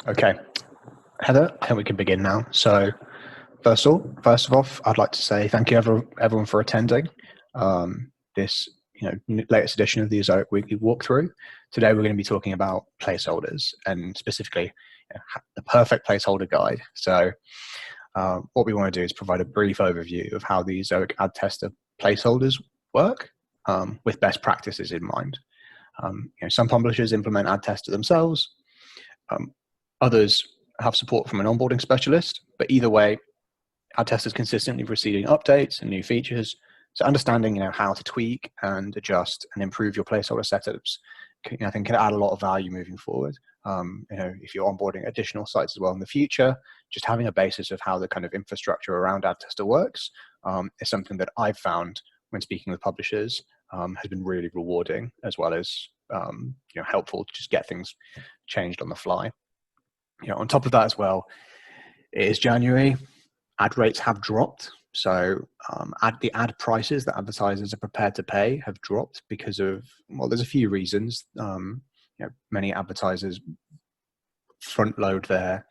Okay, Heather, I think we can begin now. So, first of all, I'd like to say thank you everyone for attending this latest edition of the Ezoic Weekly Walkthrough. Today, we're going to be talking about placeholders and specifically the perfect placeholder guide. So, what we want to do is provide a brief overview of how the Ezoic ad tester placeholders work with best practices in mind. Some publishers implement ad tester themselves. Others have support from an onboarding specialist, but either way, ad testers consistently receiving updates and new features. So understanding, how to tweak and adjust and improve your placeholder setups, I think can add a lot of value moving forward. If you're onboarding additional sites as well in the future, just having a basis of how the kind of infrastructure around ad tester works is something that I've found when speaking with publishers has been really rewarding, as well as helpful to just get things changed on the fly. On top of that as well, it is January. Ad rates have dropped. So the ad prices that advertisers are prepared to pay have dropped because of, there's a few reasons. Many advertisers front load their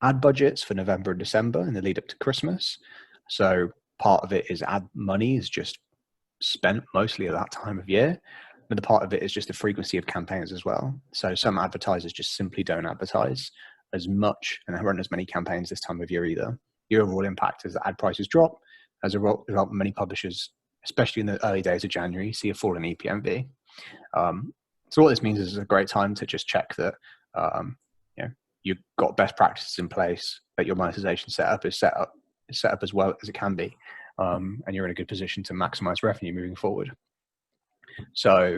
ad budgets for November and December in the lead up to Christmas. So part of it is ad money is just spent mostly at that time of year. But the part of it is just the frequency of campaigns as well. So some advertisers just simply don't advertise as much and run as many campaigns this time of year either. The overall impact is that ad prices drop. As a result, many publishers, especially in the early days of January, see a fall in EPMV. So what this means is it's a great time to just check that you've got best practices in place, that your monetization setup is set up as well as it can be, and you're in a good position to maximize revenue moving forward. So,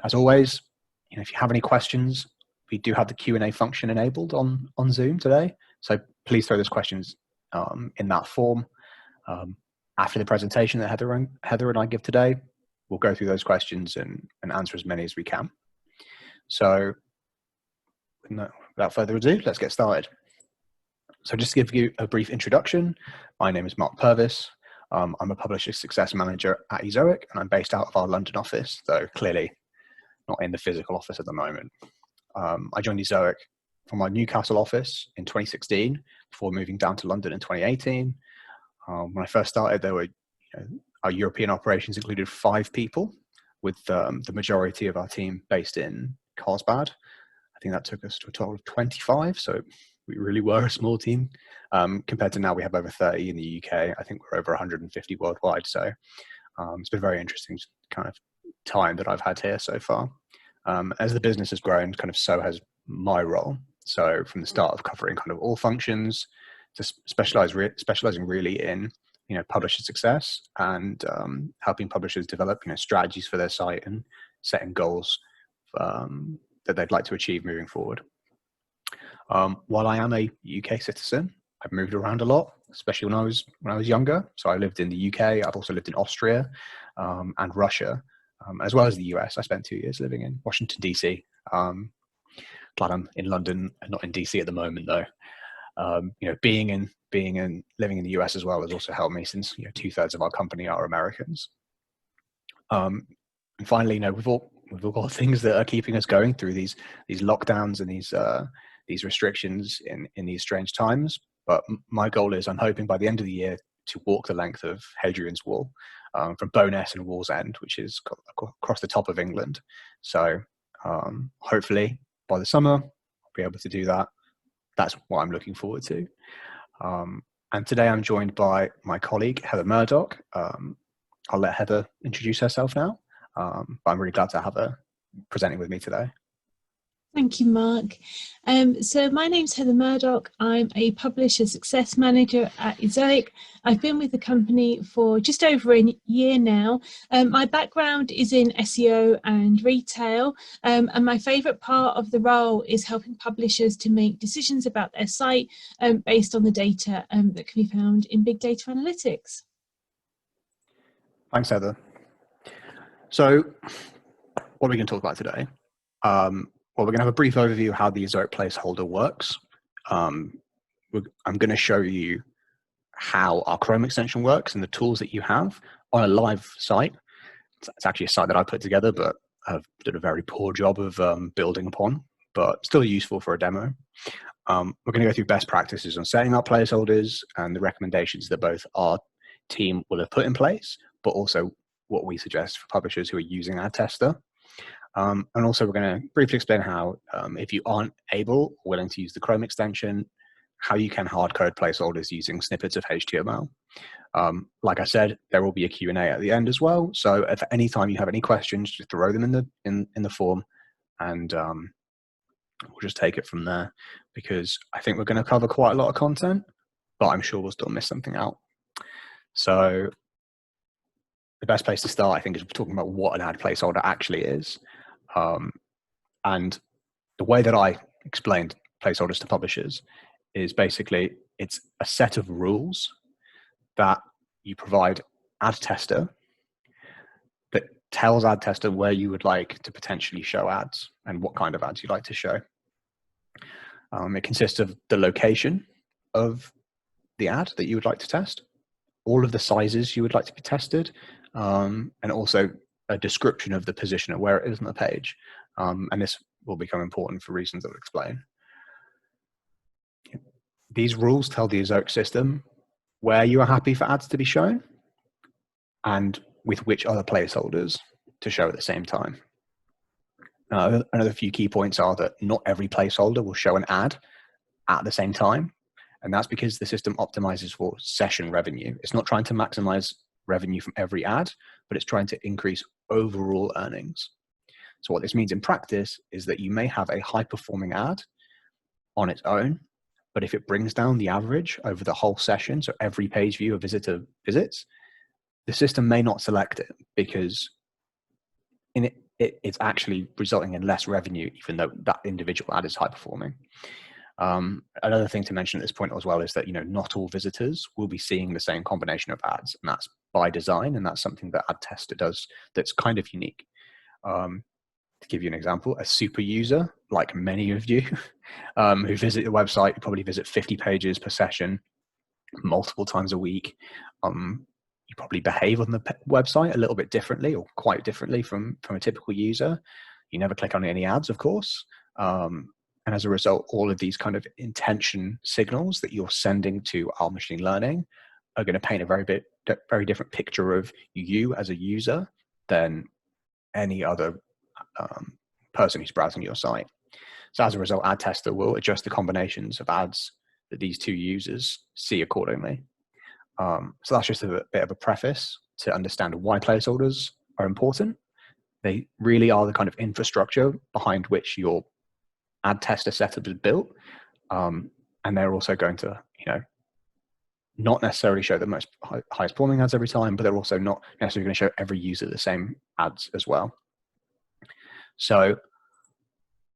as always, if you have any questions, we do have the Q&A function enabled on Zoom today. So please throw those questions in that form. After the presentation that Heather and I give today, we'll go through those questions and answer as many as we can. So without further ado, let's get started. So just to give you a brief introduction, my name is Mark Purvis. I'm a Publisher Success Manager at Ezoic, and I'm based out of our London office, though clearly not in the physical office at the moment. I joined Ezoic from our Newcastle office in 2016 before moving down to London in 2018. When I first started, our European operations included 5 people, with the majority of our team based in Carlsbad. I think that took us to a total of 25, so we really were a small team. Compared to now, we have over 30 in the UK. I think we're over 150 worldwide, so it's been a very interesting kind of time that I've had here so far. As the business has grown, kind of so has my role. So from the start of covering kind of all functions to specializing really in publisher success and helping publishers develop strategies for their site and setting goals that they'd like to achieve moving forward. While I am a UK citizen, I've moved around a lot, especially when I was younger. So I lived in the UK. I've also lived in Austria and Russia, as well as the US. I spent 2 years living in Washington, DC. Glad I'm in London and not in DC at the moment, though. Living in the US as well has also helped me, since 2/3 of our company are Americans. And finally, we've all got things that are keeping us going through these lockdowns and these restrictions in these strange times. But my goal is, I'm hoping by the end of the year to walk the length of Hadrian's Wall, from Bowness and Wallsend, which is across the top of England. So hopefully by the summer, I'll be able to do that. That's what I'm looking forward to. And today I'm joined by my colleague, Heather Murdoch. I'll let Heather introduce herself now, but I'm really glad to have her presenting with me today. Thank you, Mark. So my name's Heather Murdoch. I'm a Publisher Success Manager at Ezoic. I've been with the company for just over a year now. My background is in SEO and retail, and my favourite part of the role is helping publishers to make decisions about their site based on the data that can be found in big data analytics. Thanks, Heather. So what are we going to talk about today? Well, we're going to have a brief overview of how the Ezoic placeholder works. I'm going to show you how our Chrome extension works and the tools that you have on a live site. It's actually a site that I put together, but I've done a very poor job of building upon, but still useful for a demo. We're going to go through best practices on setting up placeholders and the recommendations that both our team will have put in place, but also what we suggest for publishers who are using Ad Tester. And also we're going to briefly explain how, if you aren't able or willing to use the Chrome extension, how you can hard code placeholders using snippets of HTML. Like I said, there will be a Q&A at the end as well. So if at any time you have any questions, just throw them in the form, and we'll just take it from there, because I think we're going to cover quite a lot of content, but I'm sure we'll still miss something out. So the best place to start, I think, is talking about what an ad placeholder actually is. And the way that I explained placeholders to publishers is basically it's a set of rules that you provide Ad Tester that tells Ad Tester where you would like to potentially show ads and what kind of ads you'd like to show. It consists of the location of the ad that you would like to test, all of the sizes you would like to be tested, and also a description of the position of where it is on the page. And this will become important for reasons I'll explain. These rules tell the Ezoic system where you are happy for ads to be shown and with which other placeholders to show at the same time. Another few key points are that not every placeholder will show an ad at the same time. And that's because the system optimizes for session revenue. It's not trying to maximize revenue from every ad, but it's trying to increase overall earnings. So what this means in practice is that you may have a high-performing ad on its own, but if it brings down the average over the whole session, so every page view a visitor visits, the system may not select it because it's actually resulting in less revenue, even though that individual ad is high-performing. Another thing to mention at this point as well is that not all visitors will be seeing the same combination of ads, and that's by design, and that's something that Ad Tester does that's kind of unique. To give you an example, a super user, like many of you who visit the website, you probably visit 50 pages per session multiple times a week. You probably behave on the website a little bit differently, or quite differently from a typical user. You never click on any ads, of course. And as a result, all of these kind of intention signals that you're sending to our machine learning are going to paint a very different picture of you as a user than any other person who's browsing your site. So as a result, Ad Tester will adjust the combinations of ads that these two users see accordingly. So that's just a bit of a preface to understand why placeholders are important. They really are the kind of infrastructure behind which your Ad Tester setup is built. And they're also going to, not necessarily show the most highest performing ads every time, but they're also not necessarily going to show every user the same ads as well. So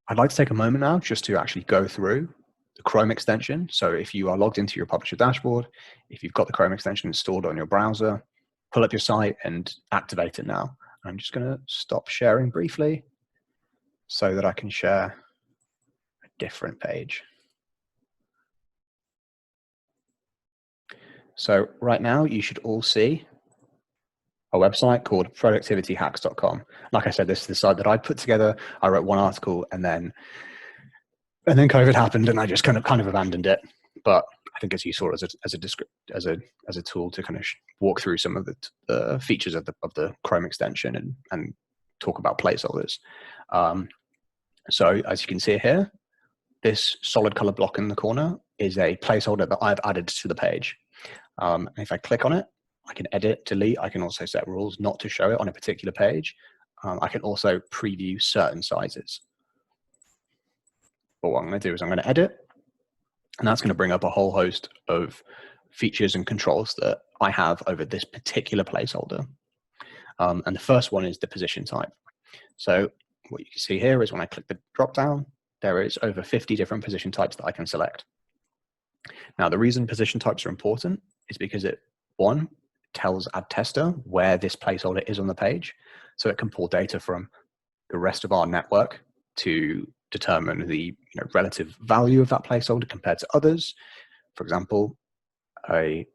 I'd like to take a moment now just to actually go through the Chrome extension. So if you are logged into your publisher dashboard, if you've got the Chrome extension installed on your browser, pull up your site and activate it now. I'm just going to stop sharing briefly so that I can share a different page. So right now you should all see a website called productivityhacks.com. Like I said, this is the site that I put together. I wrote one article and then COVID happened and I just kind of abandoned it. But I think it's useful as a tool to kind of walk through some of the features of the Chrome extension and talk about placeholders. So as you can see here, this solid color block in the corner is a placeholder that I've added to the page. And if I click on it, I can edit, delete. I can also set rules not to show it on a particular page. I can also preview certain sizes. But what I'm going to do is I'm going to edit, and that's going to bring up a whole host of features and controls that I have over this particular placeholder. And the first one is the position type. So what you can see here is when I click the drop down, there is over 50 different position types that I can select. Now, the reason position types are important is because one, tells Ad Tester where this placeholder is on the page, so it can pull data from the rest of our network to determine the relative value of that placeholder compared to others. For example, an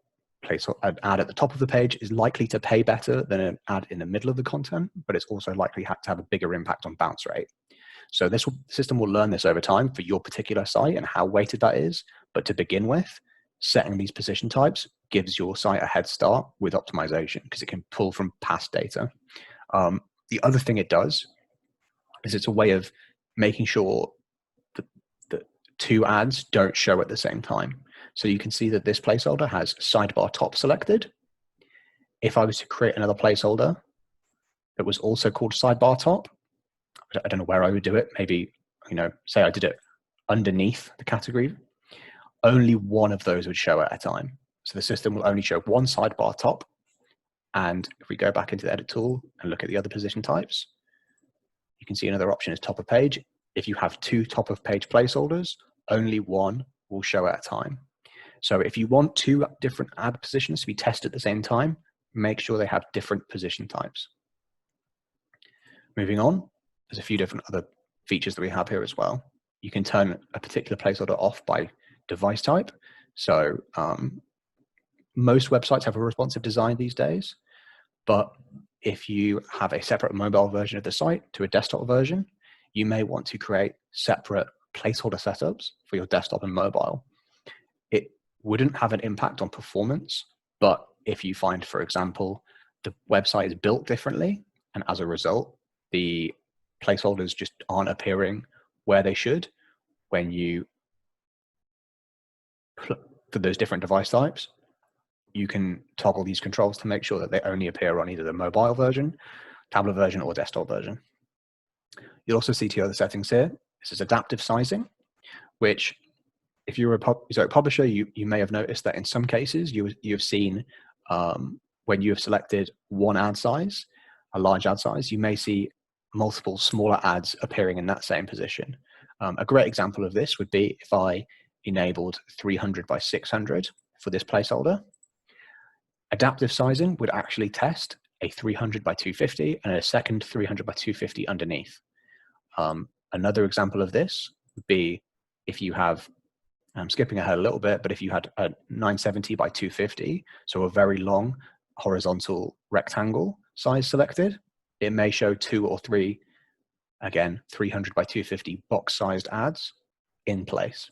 ad at the top of the page is likely to pay better than an ad in the middle of the content, but it's also likely to have a bigger impact on bounce rate. So the system will learn this over time for your particular site and how weighted that is. But to begin with, setting these position types gives your site a head start with optimization because it can pull from past data. The other thing it does is it's a way of making sure that the two ads don't show at the same time. So you can see that this placeholder has sidebar top selected. If I was to create another placeholder that was also called sidebar top, I don't know where I would do it. Maybe, say I did it underneath the category, only one of those would show at a time. So the system will only show one sidebar top. And if we go back into the edit tool and look at the other position types, you can see another option is top of page. If you have two top of page placeholders, only one will show at a time. So if you want two different ad positions to be tested at the same time, make sure they have different position types. Moving on, there's a few different other features that we have here as well. You can turn a particular placeholder off by device type. So most websites have a responsive design these days, but if you have a separate mobile version of the site to a desktop version, you may want to create separate placeholder setups for your desktop and mobile. It wouldn't have an impact on performance, but if you find, for example, the website is built differently, and as a result, the placeholders just aren't appearing where they should when you for those different device types, you can toggle these controls to make sure that they only appear on either the mobile version, tablet version, or desktop version. You'll also see two other settings here. This is adaptive sizing, which if you're a publisher, you may have noticed that in some cases you've seen when you have selected one ad size, a large ad size, you may see multiple smaller ads appearing in that same position. A great example of this would be if I enabled 300 by 600 for this placeholder. Adaptive sizing would actually test a 300 by 250 and a second 300 by 250 underneath. Another example of this would be if you have, I'm skipping ahead a little bit, but if you had a 970 by 250, so a very long horizontal rectangle size selected, it may show 2 or 3, again, 300 by 250 box-sized ads in place.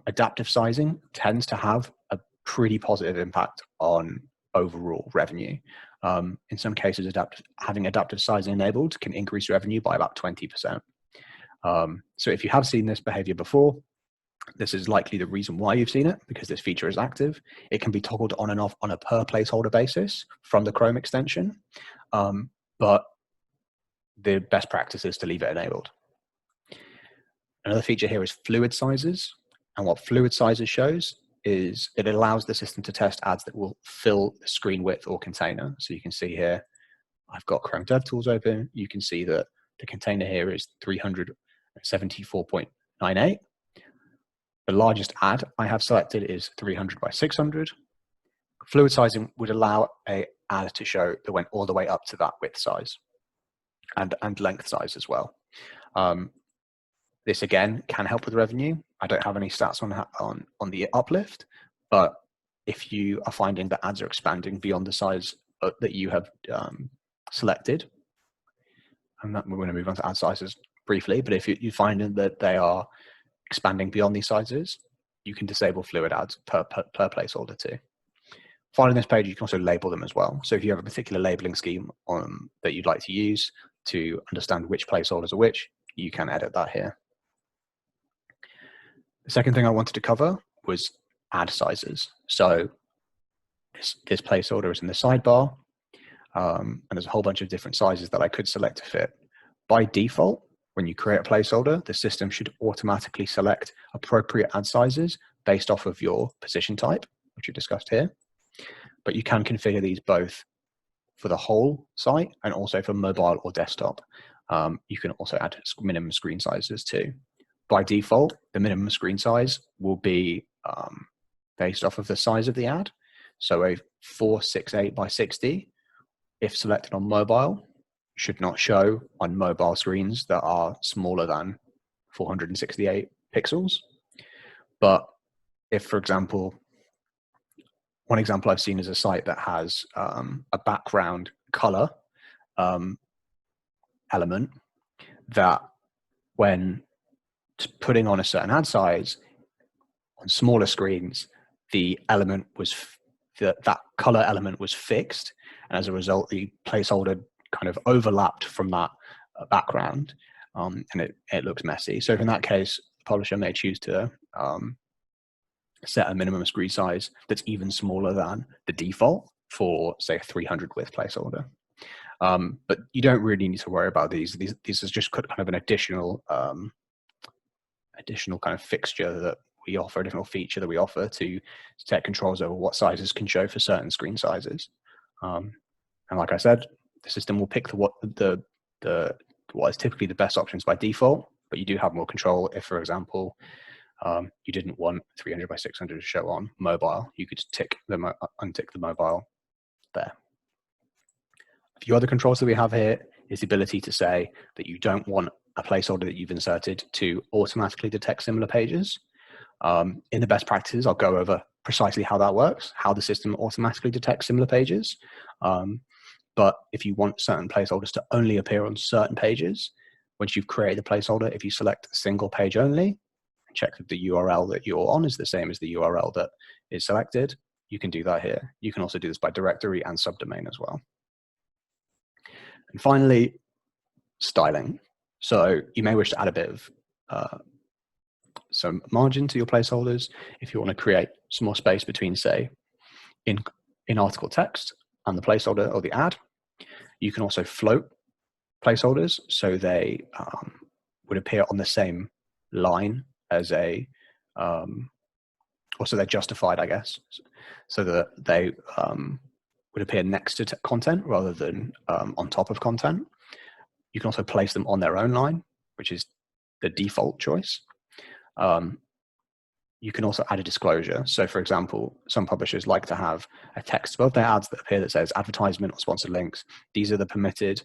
Adaptive sizing tends to have a pretty positive impact on overall revenue. In some cases, having adaptive sizing enabled can increase revenue by about 20%. So if you have seen this behavior before, this is likely the reason why you've seen it, because this feature is active. It can be toggled on and off on a per placeholder basis from the Chrome extension, but the best practice is to leave it enabled. Another feature here is fluid sizes. And what fluid sizes shows is it allows the system to test ads that will fill the screen width or container. So you can see here, I've got Chrome DevTools open. You can see that the container here is 374.98. The largest ad I have selected is 300 by 600. Fluid sizing would allow an ad to show that went all the way up to that width size and length size as well. This again can help with revenue. I don't have any stats on the uplift, but if you are finding that ads are expanding beyond the size that you have selected, we're going to move on to ad sizes briefly, but if you find that they are expanding beyond these sizes, you can disable fluid ads per placeholder too. Finally, on this page, you can also label them as well. So if you have a particular labeling scheme that you'd like to use to understand which placeholders are which, you can edit that here. The second thing I wanted to cover was ad sizes. So this placeholder is in the sidebar, and there's a whole bunch of different sizes that I could select to fit. By default, when you create a placeholder, the system should automatically select appropriate ad sizes based off of your position type, which we discussed here. But you can configure these both for the whole site and also for mobile or desktop. You can also add minimum screen sizes too. By default, the minimum screen size will be based off of the size of the ad. So a 468 by 60, if selected on mobile, should not show on mobile screens that are smaller than 468 pixels. But if, for example, one example I've seen is a site that has a background color element that when putting on a certain ad size on smaller screens, the element was that color element was fixed, and as a result, the placeholder kind of overlapped from that background, and it looks messy. So in that case, the publisher may choose to set a minimum screen size that's even smaller than the default for, say, a 300 width placeholder. But you don't really need to worry about these. These is just kind of an additional kind of fixture that we offer, additional feature that we offer to set controls over what sizes can show for certain screen sizes. And like I said, the system will pick what is typically the best options by default, but you do have more control if, for example, you didn't want 300 by 600 to show on mobile. You could untick the mobile there. A few other controls that we have here is the ability to say that you don't want a placeholder that you've inserted to automatically detect similar pages. In the best practices, I'll go over precisely how that works, how the system automatically detects similar pages. But if you want certain placeholders to only appear on certain pages, once you've created the placeholder, if you select single page only, check that the URL that you're on is the same as the URL that is selected, you can do that here. You can also do this by directory and subdomain as well. And finally, styling. So you may wish to add a bit of some margin to your placeholders if you want to create some more space between, say, in article text and the placeholder or the ad. You can also float placeholders so they would appear on the same line as also they're justified, I guess, so that they would appear next to content rather than on top of content. You can also place them on their own line, which is the default choice. You can also add a disclosure. So for example, some publishers like to have a text above their ads that appear that says advertisement or sponsored links. These are the permitted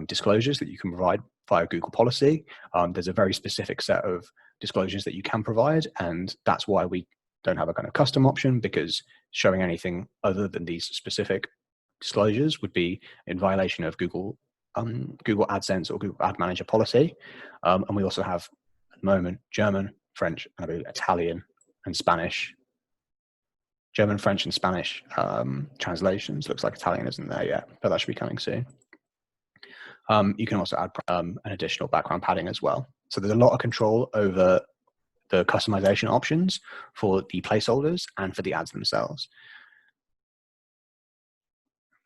disclosures that you can provide via Google policy. There's a very specific set of disclosures that you can provide, and that's why we don't have a kind of custom option, because showing anything other than these specific disclosures would be in violation of Google AdSense or Google Ad Manager policy. And we also have, at the moment, German, French, and I believe Italian and Spanish. German, French, and Spanish translations. Looks like Italian isn't there yet, but that should be coming soon. You can also add an additional background padding as well. So there's a lot of control over the customization options for the placeholders and for the ads themselves.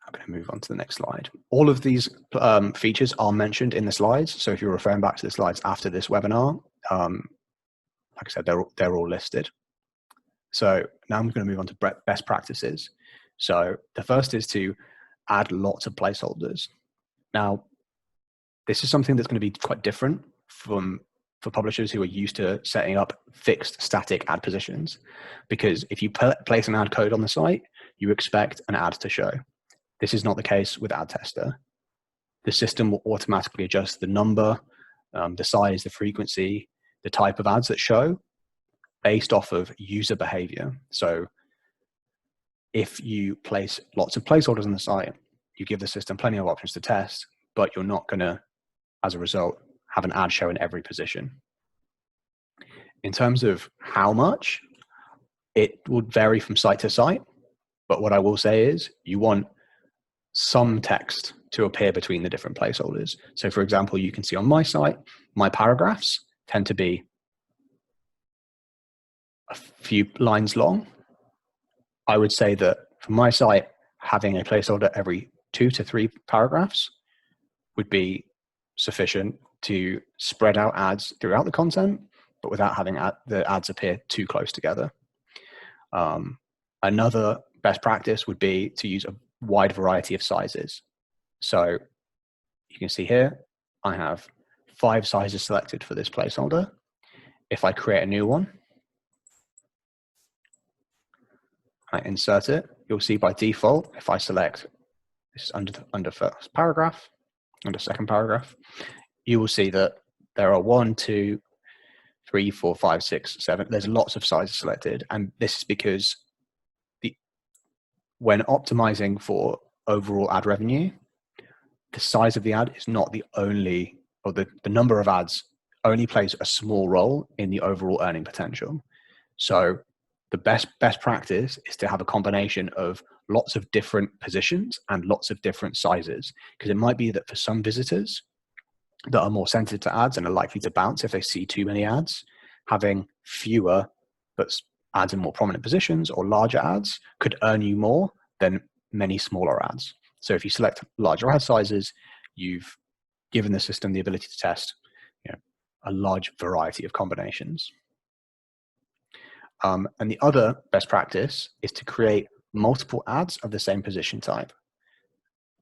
I'm going to move on to the next slide. All of these features are mentioned in the slides. So if you're referring back to the slides after this webinar, like I said, they're all listed. So now I'm going to move on to best practices. So the first is to add lots of placeholders. Now, this is something that's going to be quite different for publishers who are used to setting up fixed static ad positions, because if you place an ad code on the site, you expect an ad to show. This is not the case with Ad Tester. The system will automatically adjust the number, the size, the frequency, the type of ads that show based off of user behavior. So if you place lots of placeholders on the site, you give the system plenty of options to test, but you're not going to, as a result, have an ad show in every position. In terms of how much, it would vary from site to site, but what I will say is you want some text to appear between the different placeholders. So for example, you can see on my site, my paragraphs tend to be a few lines long. I would say that for my site, having a placeholder every 2 to 3 paragraphs would be sufficient to spread out ads throughout the content, but without having the ads appear too close together. Another best practice would be to use a wide variety of sizes. So you can see here, I have 5 sizes selected for this placeholder. If I create a new one, I insert it, you'll see by default, if I select this is under first paragraph, under second paragraph, you will see that there are 1, 2, 3, 4, 5, 6, 7. There's lots of sizes selected, and this is because when optimizing for overall ad revenue, the size of the ad is not the only, or the number of ads only plays a small role in the overall earning potential. So the best practice is to have a combination of lots of different positions and lots of different sizes, because it might be that for some visitors that are more sensitive to ads and are likely to bounce if they see too many ads, having fewer but ads in more prominent positions or larger ads could earn you more than many smaller ads. So if you select larger ad sizes, you've given the system the ability to test, you know, a large variety of combinations. And the other best practice is to create multiple ads of the same position type.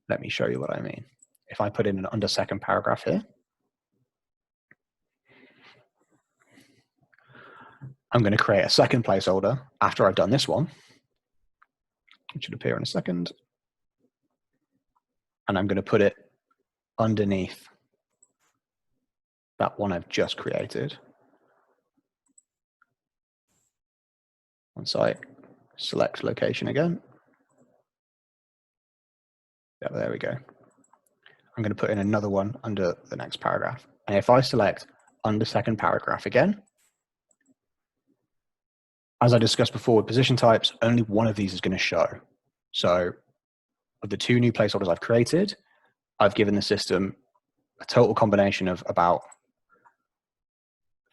Let me show you what I mean. If I put in an under second paragraph here, I'm going to create a second placeholder after I've done this one, which should appear in a second. And I'm going to put it underneath that one I've just created. Once I select location again, yeah, there we go. I'm going to put in another one under the next paragraph. And if I select under second paragraph again, as I discussed before with position types, only one of these is going to show. So of the two new placeholders I've created, I've given the system a total combination of about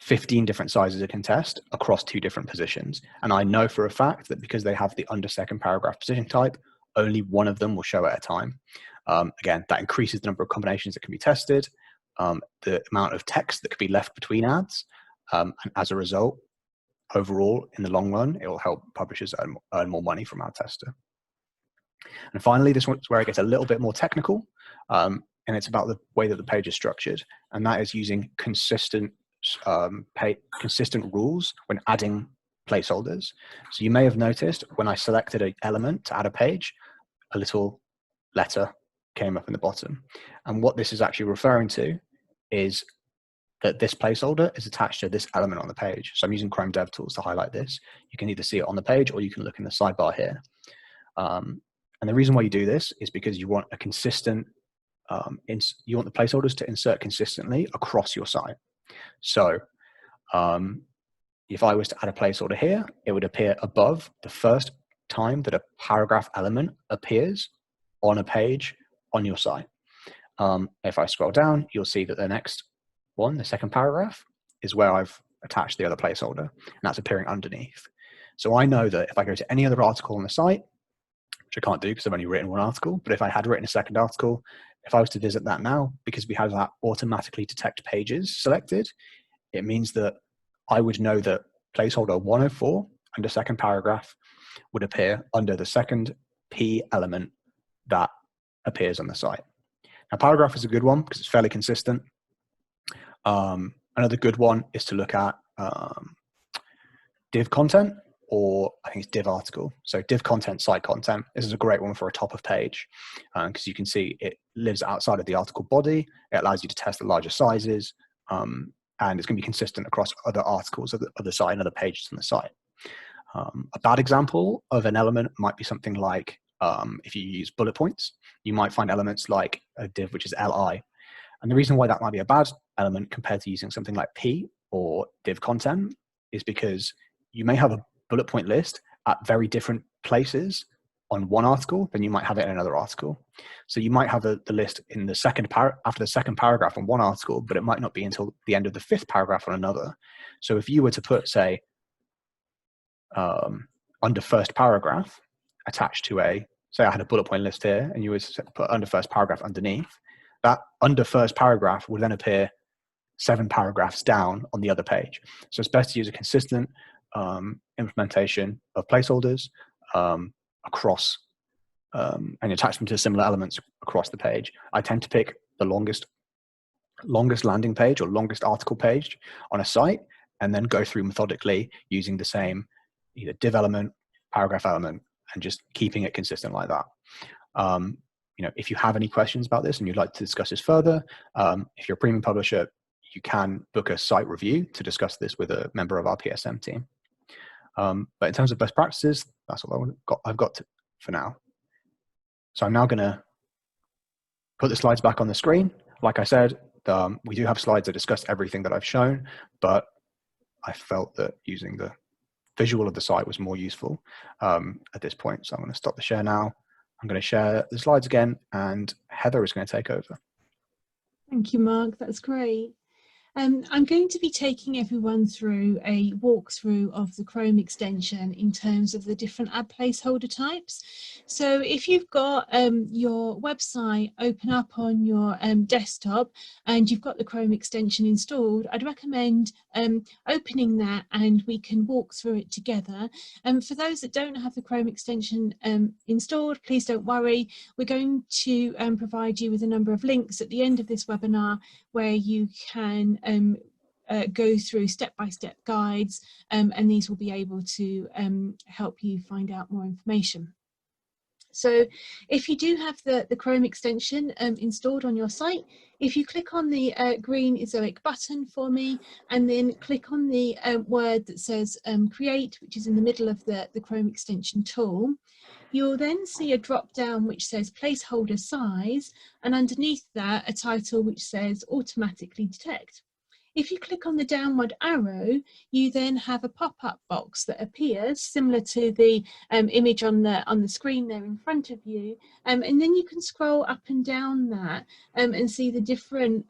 15 different sizes it can test across two different positions. And I know for a fact that because they have the under second paragraph position type, only one of them will show at a time. Again, that increases the number of combinations that can be tested, the amount of text that could be left between ads. And as a result, overall, in the long run, it will help publishers earn more money from ad tester. And finally, this one's where it gets a little bit more technical, and it's about the way that the page is structured, and that is using consistent rules when adding placeholders. So you may have noticed when I selected an element to add a page, a little letter came up in the bottom. And what this is actually referring to is that this placeholder is attached to this element on the page. So I'm using Chrome DevTools to highlight this. You can either see it on the page or you can look in the sidebar here. And the reason why you do this is because you want a consistent, you want the placeholders to insert consistently across your site. So if I was to add a placeholder here, it would appear above the first time that a paragraph element appears on a page on your site. If I scroll down, you'll see that the next one, the second paragraph, is where I've attached the other placeholder, and that's appearing underneath. So I know that if I go to any other article on the site, which I can't do because I've only written one article, but if I had written a second article, if I was to visit that now, because we have that automatically detect pages selected, it means that I would know that placeholder 104 under second paragraph would appear under the second P element that appears on the site. Now, paragraph is a good one because it's fairly consistent. Another good one is to look at div content, or I think it's div article. So div content, site content. This is a great one for a top of page because you can see it lives outside of the article body. It allows you to test the larger sizes, and it's going to be consistent across other articles of the site and other pages on the site. A bad example of an element might be something like if you use bullet points, you might find elements like a div which is li. And the reason why that might be a bad element compared to using something like p or div content is because you may have a bullet point list at very different places on one article than you might have it in another article. So you might have the list in the after the second paragraph on one article, but it might not be until the end of the fifth paragraph on another. So if you were to put, say, under first paragraph attached to say I had a bullet point list here, and you would put under first paragraph underneath, that under first paragraph would then appear 7 paragraphs down on the other page. So it's best to use a consistent implementation of placeholders across and attach them to similar elements across the page. I tend to pick the longest landing page or longest article page on a site, and then go through methodically using the same either div element, paragraph element, and just keeping it consistent like that. If you have any questions about this and you'd like to discuss this further, if you're a premium publisher, you can book a site review to discuss this with a member of our PSM team. But in terms of best practices, that's all I've got for now. So I'm now going to put the slides back on the screen. Like I said, We do have slides that discuss everything that I've shown, but I felt that using the visual of the site was more useful at this point. So I'm going to stop the share now. I'm going to share the slides again, and Heather is going to take over. Thank you, Mark. That's great. I'm going to be taking everyone through a walkthrough of the Chrome extension in terms of the different ad placeholder types. So if you've got your website open up on your desktop and you've got the Chrome extension installed, I'd recommend opening that and we can walk through it together. For those that don't have the Chrome extension installed, please don't worry. We're going to provide you with a number of links at the end of this webinar where you can go through step-by-step guides, and these will be able to help you find out more information. So if you do have the Chrome extension installed on your site, if you click on the green Ezoic button for me, and then click on the word that says create, which is in the middle of the Chrome extension tool, you'll then see a drop down which says placeholder size, and underneath that a title which says automatically detect. If you click on the downward arrow, you then have a pop-up box that appears similar to the image on the screen there in front of you, and then you can scroll up and down that and see the different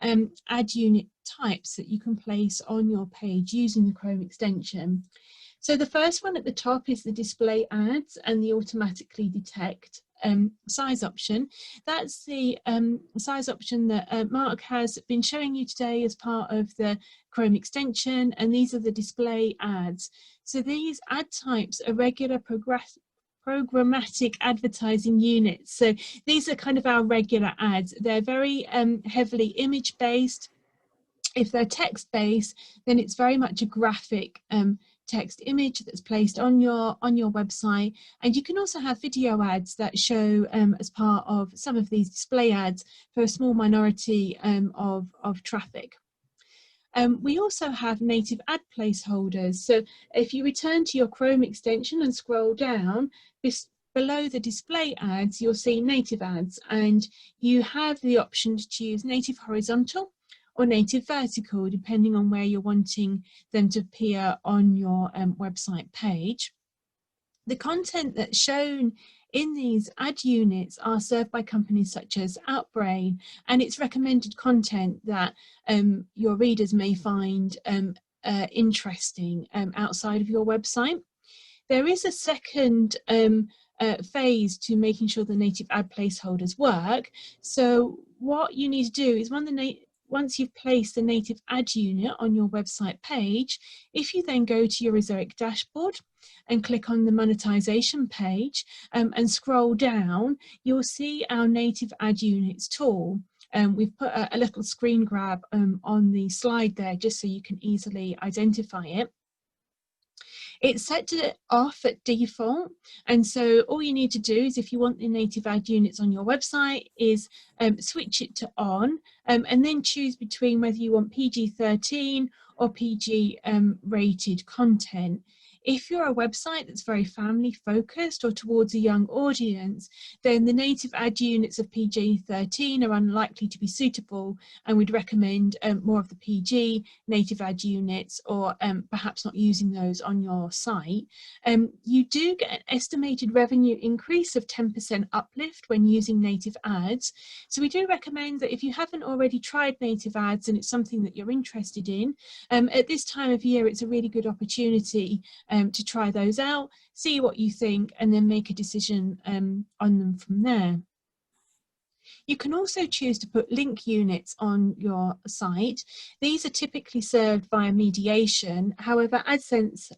ad unit types that you can place on your page using the Chrome extension. So the first one at the top is the display ads and the automatically detect size option. That's the size option that Mark has been showing you today as part of the Chrome extension, and these are the display ads. So these ad types are regular programmatic advertising units. So these are kind of our regular ads. They're very heavily image based. If they're text-based, then it's very much a graphic text image that's placed on your website. And you can also have video ads that show as part of some of these display ads for a small minority of traffic. We also have native ad placeholders. So if you return to your Chrome extension and scroll down, below the display ads, you'll see native ads, and you have the option to choose native horizontal or native vertical, depending on where you're wanting them to appear on your website page. The content that's shown in these ad units are served by companies such as Outbrain, and it's recommended content that your readers may find interesting outside of your website. There is a second phase to making sure the native ad placeholders work. So what you need to do is once you've placed the native ad unit on your website page, if you then go to your Ezoic dashboard and click on the monetization page and scroll down, you'll see our native ad units tool. We've put a little screen grab on the slide there just so you can easily identify it. It's set to off at default, and so all you need to do is, if you want the native ad units on your website, is switch it to on, and then choose between whether you want PG-13 or PG rated content. If you're a website that's very family focused or towards a young audience, then the native ad units of PG-13 are unlikely to be suitable, and we'd recommend more of the PG native ad units, or perhaps not using those on your site. You do get an estimated revenue increase of 10% uplift when using native ads. So we do recommend that if you haven't already tried native ads and it's something that you're interested in, at this time of year, it's a really good opportunity to try those out, see what you think, and then make a decision on them from there. You can also choose to put link units on your site. These are typically served via mediation. However, AdSense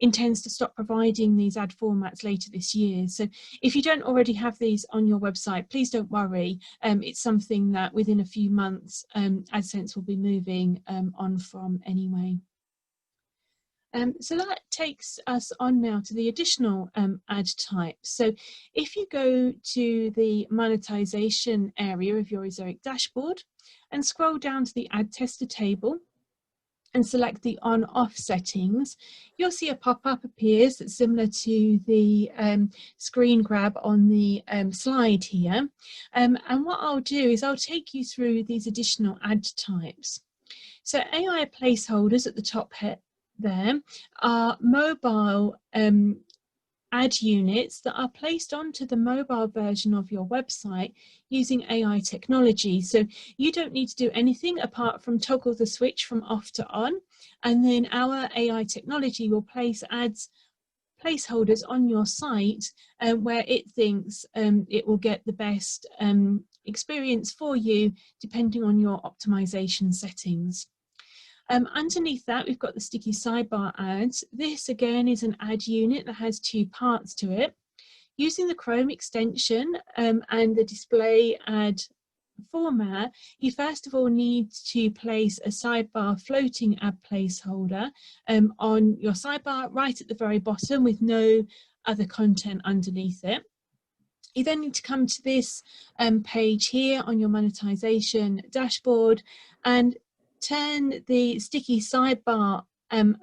intends to stop providing these ad formats later this year. So if you don't already have these on your website, please don't worry. It's something that within a few months, AdSense will be moving on from anyway. So that takes us on now to the additional ad types. So if you go to the monetization area of your Ezoic dashboard and scroll down to the ad tester table, and select the on-off settings, you'll see a pop-up appears that's similar to the screen grab on the slide here. And what I'll do is I'll take you through these additional ad types. So AI placeholders at the top there are mobile ad units that are placed onto the mobile version of your website using AI technology. So you don't need to do anything apart from toggle the switch from off to on, and then our AI technology will place placeholders on your site where it thinks it will get the best experience for you depending on your optimization settings. Underneath that, we've got the sticky sidebar ads. This again is an ad unit that has two parts to it. Using the Chrome extension and the display ad format, you first of all need to place a sidebar floating ad placeholder on your sidebar right at the very bottom with no other content underneath it. You then need to come to this page here on your monetization dashboard and turn the sticky sidebar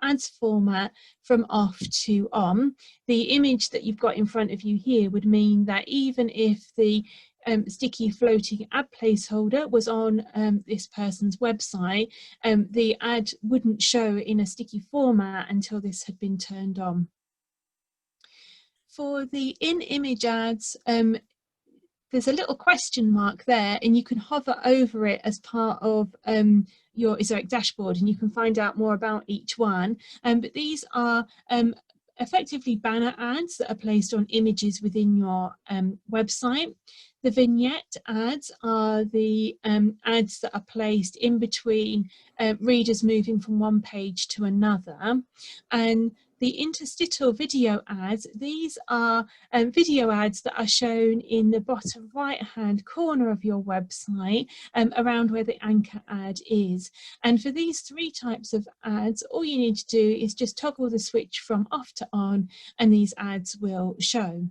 ads format from off to on. The image that you've got in front of you here would mean that even if the sticky floating ad placeholder was on this person's website, the ad wouldn't show in a sticky format until this had been turned on. For the in-image ads, there's a little question mark there, and you can hover over it as part of your Ezoic dashboard, and you can find out more about each one. But these are effectively banner ads that are placed on images within your website. The vignette ads are the ads that are placed in between readers moving from one page to another. And the interstitial video ads, these are video ads that are shown in the bottom right-hand corner of your website around where the anchor ad is. And for these three types of ads, all you need to do is just toggle the switch from off to on, and these ads will show.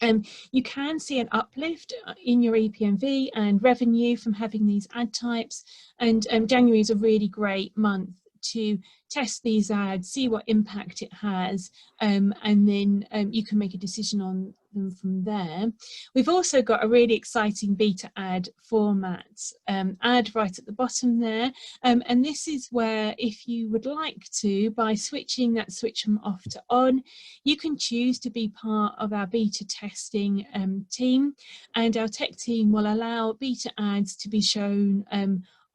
You can see an uplift in your EPMV and revenue from having these ad types, and January is a really great month to test these ads, see what impact it has, and then you can make a decision on them from there. We've also got a really exciting beta ad format ad right at the bottom there, and this is where, if you would like to, by switching that switch from off to on, you can choose to be part of our beta testing team, and our tech team will allow beta ads to be shown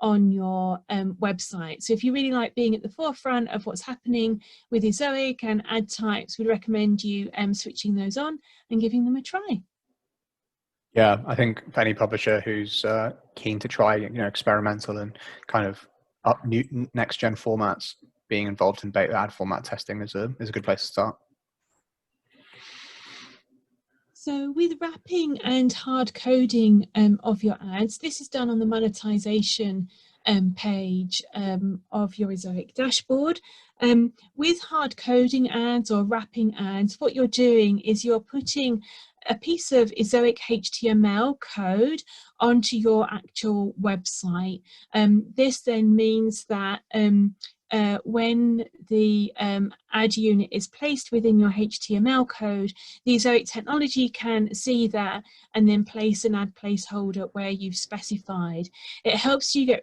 on your website. So if you really like being at the forefront of what's happening with Ezoic and ad types, we'd recommend you switching those on and giving them a try. Yeah, I think for any publisher who's keen to try, experimental and kind of up new next gen formats, being involved in beta ad format testing is a good place to start. So with wrapping and hard coding of your ads, this is done on the monetization page of your Ezoic dashboard. With hard coding ads or wrapping ads, what you're doing is you're putting a piece of Ezoic HTML code onto your actual website. This then means that when the ad unit is placed within your HTML code, the Ezoic technology can see that and then place an ad placeholder where you've specified. It helps you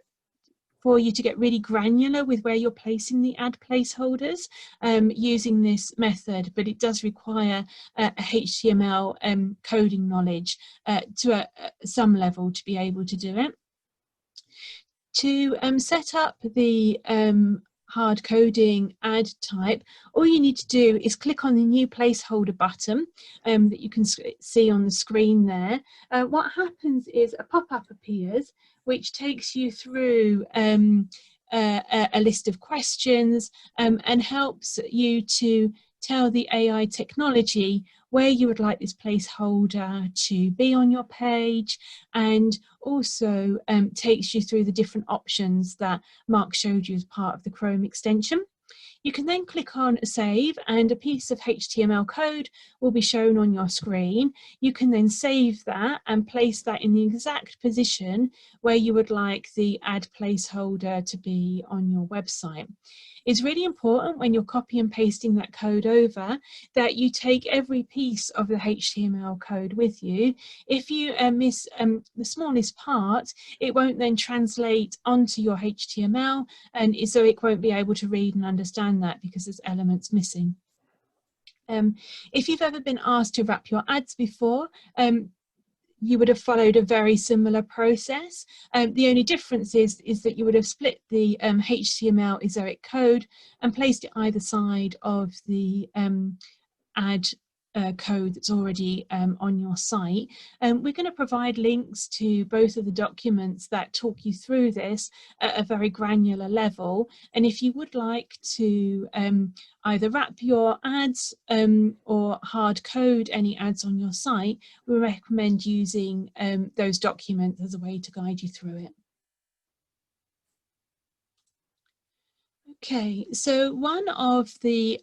for you to get really granular with where you're placing the ad placeholders using this method, but it does require a HTML coding knowledge to some level to be able to do it. To set up the hard coding ad type, all you need to do is click on the new placeholder button that you can see on the screen there. What happens is a pop-up appears which takes you through a list of questions and helps you to tell the AI technology where you would like this placeholder to be on your page, and also takes you through the different options that Mark showed you as part of the Chrome extension. You can then click on Save, and a piece of HTML code will be shown on your screen. You can then save that and place that in the exact position where you would like the ad placeholder to be on your website. It's really important when you're copy and pasting that code over that you take every piece of the HTML code with you. If you miss the smallest part, it won't then translate onto your HTML, and so it won't be able to read and understand that because there's elements missing. If you've ever been asked to wrap your ads before, you would have followed a very similar process. The only difference is that you would have split the HTML Ezoic code and placed it either side of the ad code that's already on your site. We're going to provide links to both of the documents that talk you through this at a very granular level. And if you would like to either wrap your ads or hard code any ads on your site, we recommend using those documents as a way to guide you through it. Okay, so one of the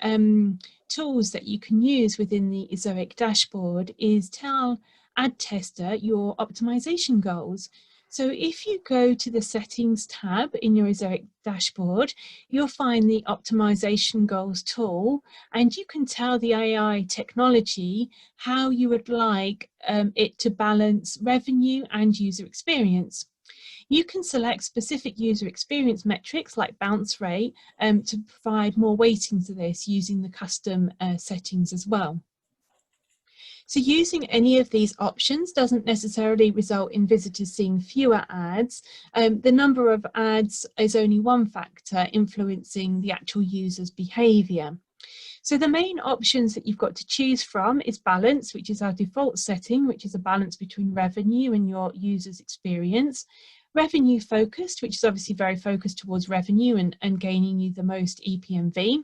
tools that you can use within the Ezoic dashboard is tell Ad Tester your optimization goals. So if you go to the Settings tab in your Ezoic dashboard, you'll find the Optimization Goals tool, and you can tell the AI technology how you would like it to balance revenue and user experience. You can select specific user experience metrics like bounce rate to provide more weighting to this using the custom settings as well. So using any of these options doesn't necessarily result in visitors seeing fewer ads. The number of ads is only one factor influencing the actual user's behavior. So the main options that you've got to choose from is balance, which is our default setting, which is a balance between revenue and your user's experience. Revenue focused, which is obviously very focused towards revenue and gaining you the most EPMV.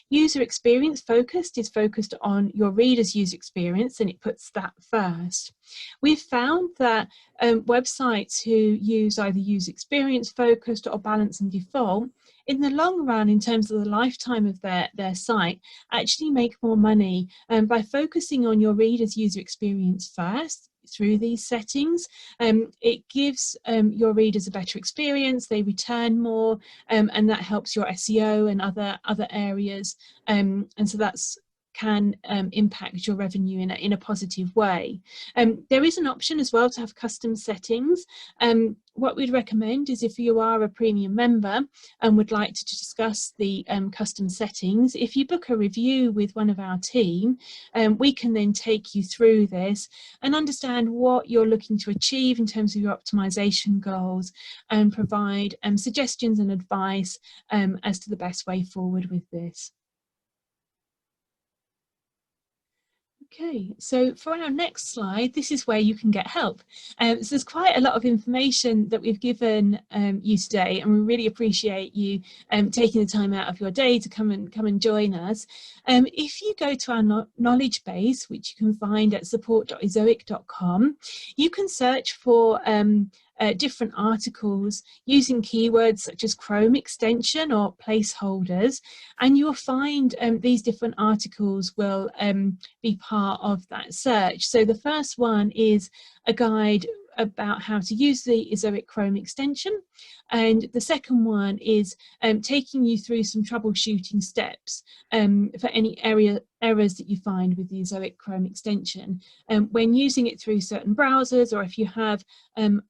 User experience focused is focused on your reader's user experience, and it puts that first. We've found that websites who use either user experience focused or balance and default, in the long run, in terms of the lifetime of their site, actually make more money by focusing on your reader's user experience first. Through these settings, it gives your readers a better experience, they return more, and that helps your SEO and other areas, and so that's can impact your revenue in a positive way. There is an option as well to have custom settings. What we'd recommend is if you are a premium member and would like to discuss the custom settings, if you book a review with one of our team, we can then take you through this and understand what you're looking to achieve in terms of your optimization goals and provide suggestions and advice as to the best way forward with this. Okay, so for our next slide, this is where you can get help. So there's quite a lot of information that we've given you today, and we really appreciate you taking the time out of your day to come and join us. If you go to our knowledge base, which you can find at support.ezoic.com, you can search for different articles using keywords such as Chrome extension or placeholders, and you'll find these different articles will be part of that search. So the first one is a guide about how to use the Ezoic Chrome extension, and the second one is taking you through some troubleshooting steps for any errors that you find with the Ezoic Chrome extension when using it through certain browsers, or if you have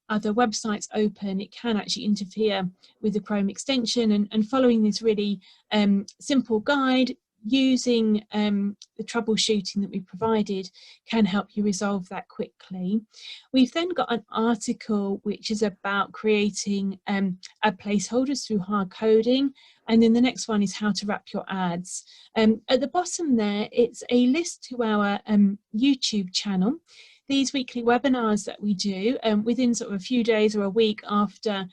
other websites open, it can actually interfere with the Chrome extension, and following this really simple guide using the troubleshooting that we provided can help you resolve that quickly. We've then got an article which is about creating ad placeholders through hard coding, and then the next one is how to wrap your ads. At the bottom there, it's a list to our YouTube channel. These weekly webinars that we do within sort of a few days or a week after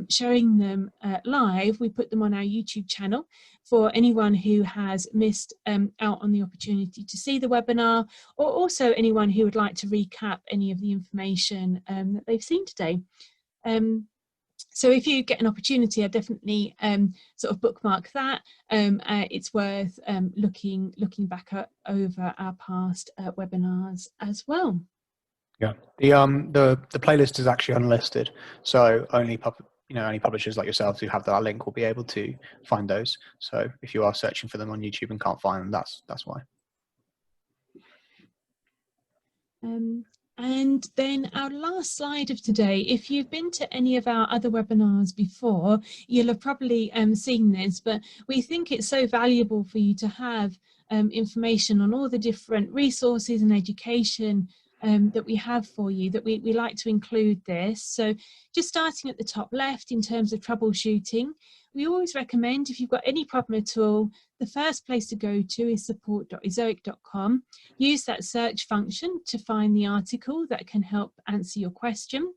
showing them live, we put them on our YouTube channel for anyone who has missed out on the opportunity to see the webinar, or also anyone who would like to recap any of the information that they've seen today. So if you get an opportunity, I definitely sort of bookmark that. It's worth looking back over our past webinars as well. Yeah, the playlist is actually unlisted, so only only publishers like yourselves who have that link will be able to find those. So if you are searching for them on YouTube and can't find them, that's why. And then our last slide of today, if you've been to any of our other webinars before, you'll have probably seen this, but we think it's so valuable for you to have information on all the different resources and education that we have for you, that we like to include this. So just starting at the top left in terms of troubleshooting, we always recommend, if you've got any problem at all, the first place to go to is support.ezoic.com. Use that search function to find the article that can help answer your question.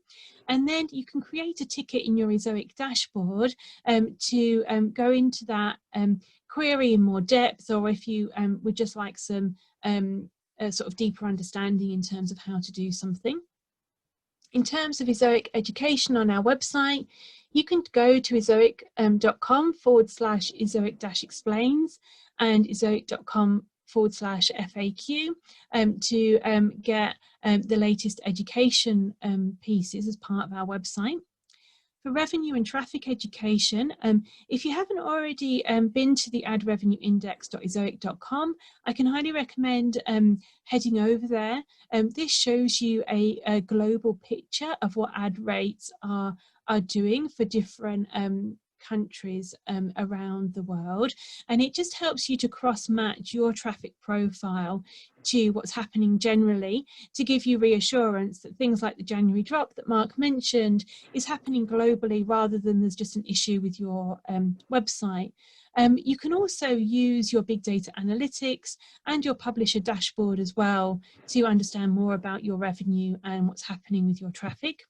And then you can create a ticket in your Ezoic dashboard to go into that query in more depth, or if you would just like some sort of deeper understanding in terms of how to do something. In terms of Ezoic education on our website, you can go to ezoic.com/ezoic-explains and ezoic.com/FAQ to get the latest education pieces as part of our website. For revenue and traffic education, if you haven't already been to the adrevenueindex.ezoic.com, I can highly recommend heading over there. This shows you a global picture of what ad rates are doing for different countries around the world, and it just helps you to cross-match your traffic profile to what's happening generally, to give you reassurance that things like the January drop that Mark mentioned is happening globally rather than there's just an issue with your website. You can also use your big data analytics and your publisher dashboard as well to understand more about your revenue and what's happening with your traffic.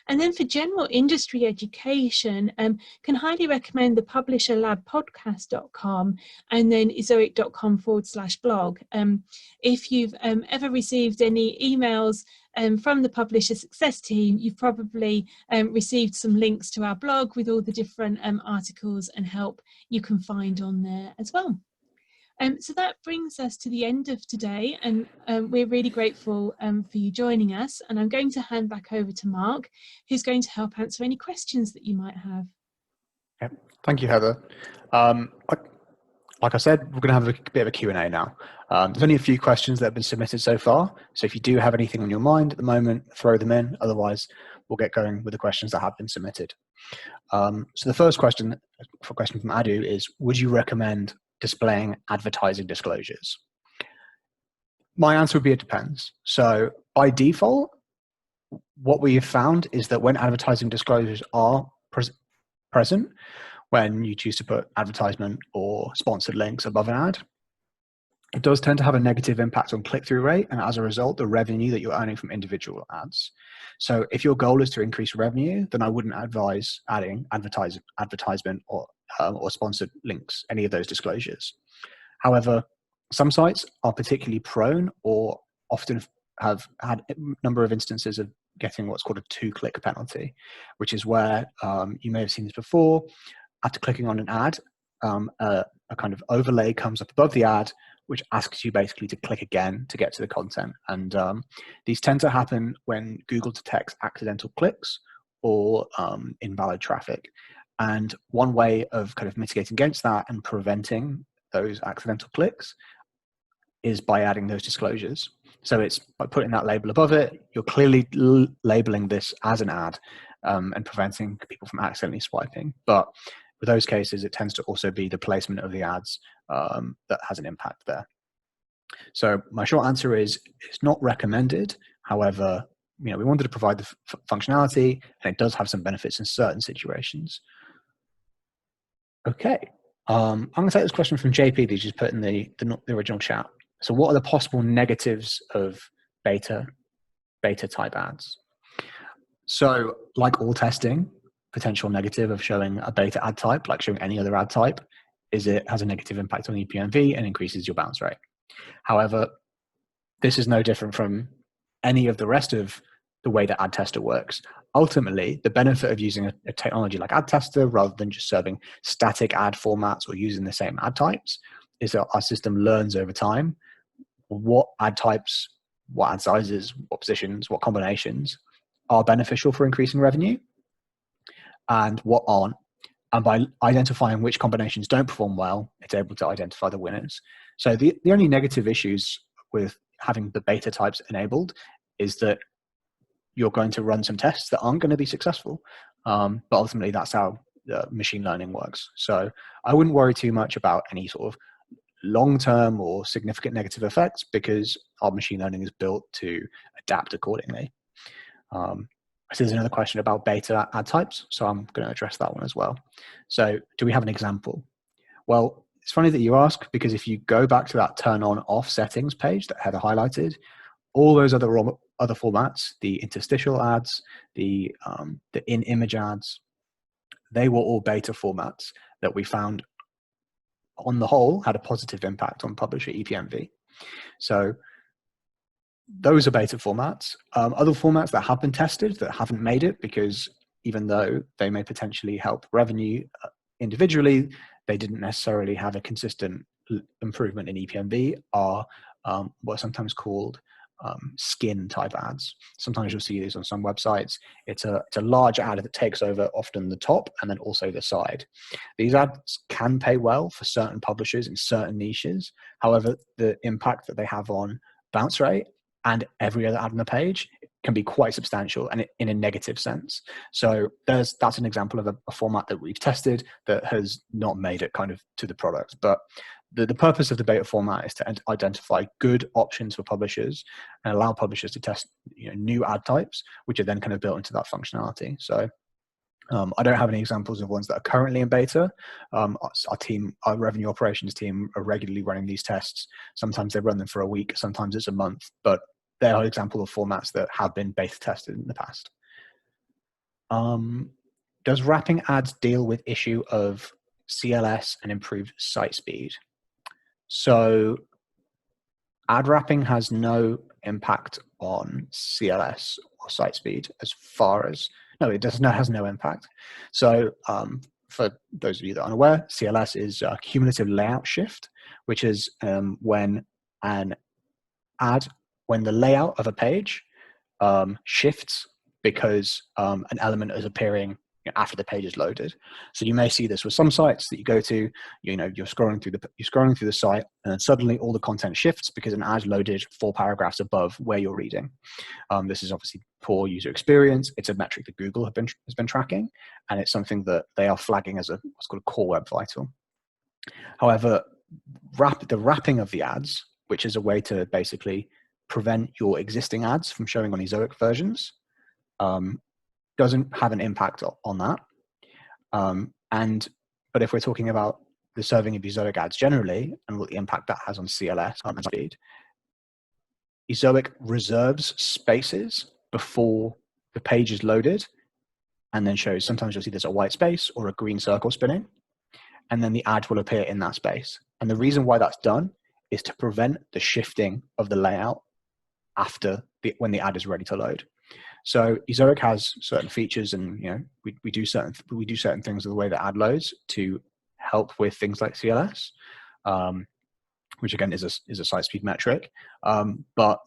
And then for general industry education, can highly recommend the publisherlabpodcast.com and then ezoic.com/blog. If you've ever received any emails from the Publisher Success team, you've probably received some links to our blog with all the different articles and help you can find on there as well. So that brings us to the end of today, and we're really grateful for you joining us. And I'm going to hand back over to Mark, who's going to help answer any questions that you might have. Yeah. Thank you, Heather. Like I said, we're going to have a bit of a Q&A now. There's only a few questions that have been submitted so far, so if you do have anything on your mind at the moment, throw them in. Otherwise, we'll get going with the questions that have been submitted. So the first question from Adu is, would you recommend displaying advertising disclosures? My answer would be it depends. So by default, what we have found is that when advertising disclosures are present, when you choose to put advertisement or sponsored links above an ad, it does tend to have a negative impact on click-through rate, and as a result, the revenue that you're earning from individual ads. So if your goal is to increase revenue, then I wouldn't advise adding advertisement or sponsored links, any of those disclosures. However, some sites are particularly prone or often have had a number of instances of getting what's called a 2-click penalty, which is where you may have seen this before. After clicking on an ad, a kind of overlay comes up above the ad, which asks you basically to click again to get to the content. And these tend to happen when Google detects accidental clicks or invalid traffic. And one way of kind of mitigating against that and preventing those accidental clicks is by adding those disclosures. So it's by putting that label above it, you're clearly labeling this as an ad and preventing people from accidentally swiping. But with those cases, it tends to also be the placement of the ads that has an impact there. So my short answer is it's not recommended. However, we wanted to provide the functionality, and it does have some benefits in certain situations. Okay, I'm going to take this question from JP that you just put in the original chat. So what are the possible negatives of beta type ads? So like all testing, potential negative of showing a beta ad type, like showing any other ad type, is it has a negative impact on ePMV and increases your bounce rate. However, this is no different from any of the rest of the way that Ad Tester works. Ultimately, the benefit of using a technology like Ad Tester rather than just serving static ad formats or using the same ad types is that our system learns over time what ad types, what ad sizes, what positions, what combinations are beneficial for increasing revenue and what aren't. And by identifying which combinations don't perform well, it's able to identify the winners. So the only negative issues with having the beta types enabled is that you're going to run some tests that aren't going to be successful. But ultimately, that's how machine learning works. So I wouldn't worry too much about any sort of long-term or significant negative effects because our machine learning is built to adapt accordingly. So there's another question about beta ad types, so I'm going to address that one as well. So do we have an example? Well, it's funny that you ask, because if you go back to that turn on off settings page that Heather highlighted, all those other formats, the interstitial ads, the in-image ads, they were all beta formats that we found on the whole had a positive impact on publisher EPMV. So those are beta formats. Other formats that have been tested that haven't made it, because even though they may potentially help revenue individually, they didn't necessarily have a consistent improvement in EPMV, are what are sometimes called skin type ads. Sometimes you'll see these on some websites. It's a large ad that takes over often the top and then also the side. These ads can pay well for certain publishers in certain niches. However, the impact that they have on bounce rate and every other ad on the page can be quite substantial, and in a negative sense. So that's an example of a format that we've tested that has not made it kind of to the product. But the purpose of the beta format is to identify good options for publishers and allow publishers to test new ad types, which are then kind of built into that functionality. So I don't have any examples of ones that are currently in beta. Our revenue operations team are regularly running these tests. Sometimes they run them for a week, sometimes it's a month, but they are examples of formats that have been beta tested in the past. Does wrapping ads deal with issue of CLS and improved site speed? So ad wrapping has no impact on CLS or site speed has no impact. So for those of you that aren't aware, CLS is cumulative layout shift, which is when the layout of a page shifts because an element is appearing after the page is loaded. So you may see this with some sites that you go to, you're scrolling through the site, and then suddenly all the content shifts because an ad loaded 4 paragraphs above where you're reading. This is obviously poor user experience. It's a metric that Google has been tracking, and it's something that they are flagging as what's called a core web vital. However, the wrapping of the ads, which is a way to basically prevent your existing ads from showing on Ezoic versions, doesn't have an impact on that. But if we're talking about the serving of Ezoic ads generally and what the impact that has on CLS and speed, Ezoic reserves spaces before the page is loaded and then shows, sometimes you'll see there's a white space or a green circle spinning, and then the ad will appear in that space. And the reason why that's done is to prevent the shifting of the layout when the ad is ready to load. So Ezoic has certain features, and we do certain things with the way that ad loads to help with things like CLS, which again is a site speed metric. But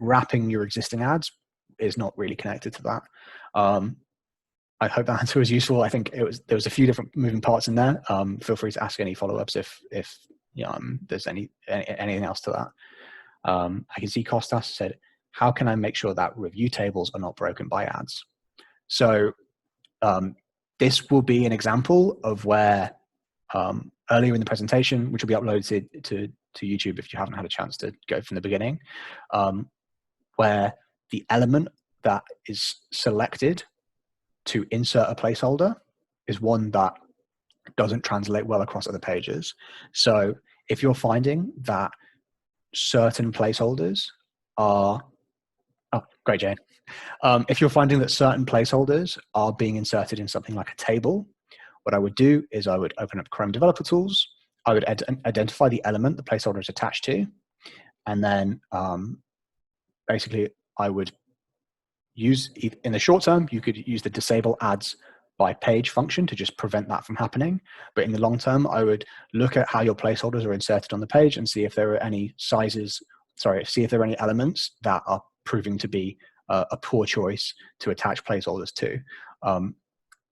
wrapping your existing ads is not really connected to that. I hope that answer was useful. I think there was a few different moving parts in there. Feel free to ask any follow-ups if there's anything else to that. I can see Kostas said, how can I make sure that review tables are not broken by ads? So this will be an example of where earlier in the presentation, which will be uploaded to YouTube if you haven't had a chance to go from the beginning, where the element that is selected to insert a placeholder is one that doesn't translate well across other pages. So if you're finding that certain placeholders are, oh, great, Jane. If you're finding that certain placeholders are being inserted in something like a table, what I would do is I would open up Chrome Developer Tools. I would identify the element the placeholder is attached to, and then basically I would use, in the short term, you could use the disable ads by page function to just prevent that from happening. But in the long term, I would look at how your placeholders are inserted on the page and see if there are any see if there are any elements that are proving to be a poor choice to attach placeholders to.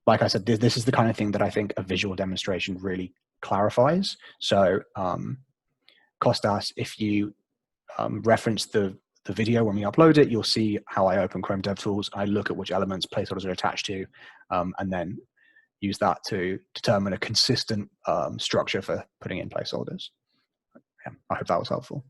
Like I said, this is the kind of thing that I think a visual demonstration really clarifies. So Kostas, if you reference the video when we upload it, you'll see how I open Chrome DevTools. I look at which elements placeholders are attached to, and then use that to determine a consistent structure for putting in placeholders. Yeah, I hope that was helpful.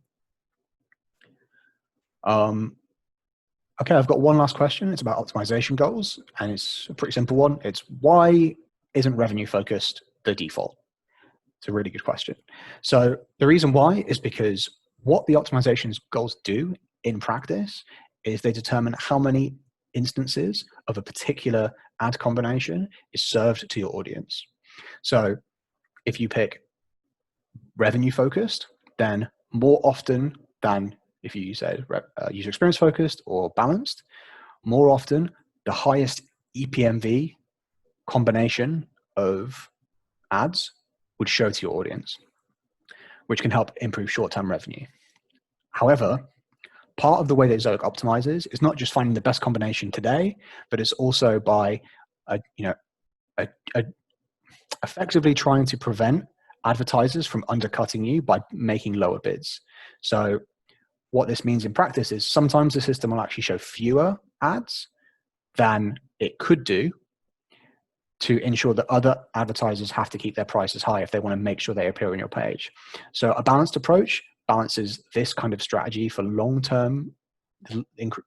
Okay, I've got one last question. It's about optimization goals, and it's a pretty simple one. It's why isn't revenue focused the default? It's a really good question. So the reason why is because what the optimization goals do in practice is they determine how many instances of a particular ad combination is served to your audience. So if you pick revenue focused, then more often than if you said user experience focused or balanced, more often the highest EPMV combination of ads would show to your audience, which can help improve short-term revenue. However, part of the way that Zoic optimizes is not just finding the best combination today, but it's also by effectively trying to prevent advertisers from undercutting you by making lower bids. So what this means in practice is sometimes the system will actually show fewer ads than it could do to ensure that other advertisers have to keep their prices high if they want to make sure they appear on your page. So a balanced approach balances this kind of strategy for long-term,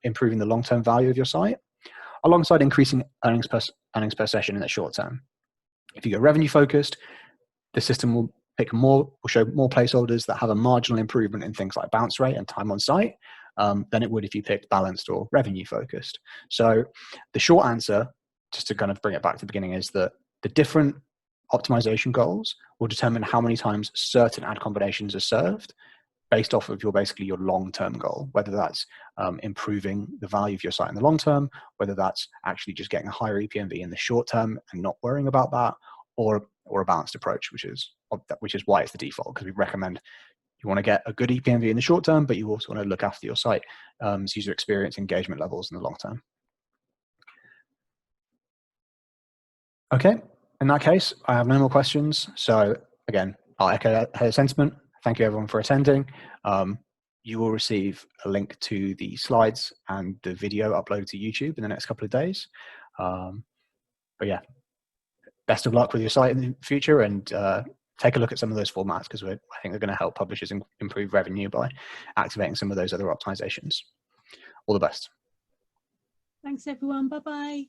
improving the long-term value of your site, alongside increasing earnings per session in the short term. If you go revenue focused, the system will show more placeholders that have a marginal improvement in things like bounce rate and time on site than it would if you picked balanced or revenue focused. So the short answer, just to kind of bring it back to the beginning, is that the different optimization goals will determine how many times certain ad combinations are served based off of basically your long-term goal, whether that's improving the value of your site in the long term, whether that's actually just getting a higher EPMV in the short term and not worrying about that, or a balanced approach, which is why it's the default, because we recommend you want to get a good EPMV in the short term, but you also want to look after your site's user experience, engagement levels in the long term. Okay, in that case, I have no more questions. So again, I'll echo her sentiment. Thank you everyone for attending. You will receive a link to the slides and the video uploaded to YouTube in the next couple of days. But yeah, best of luck with your site in the future, and take a look at some of those formats, because I think they're going to help publishers improve revenue by activating some of those other optimizations. All the best. Thanks everyone. Bye-bye.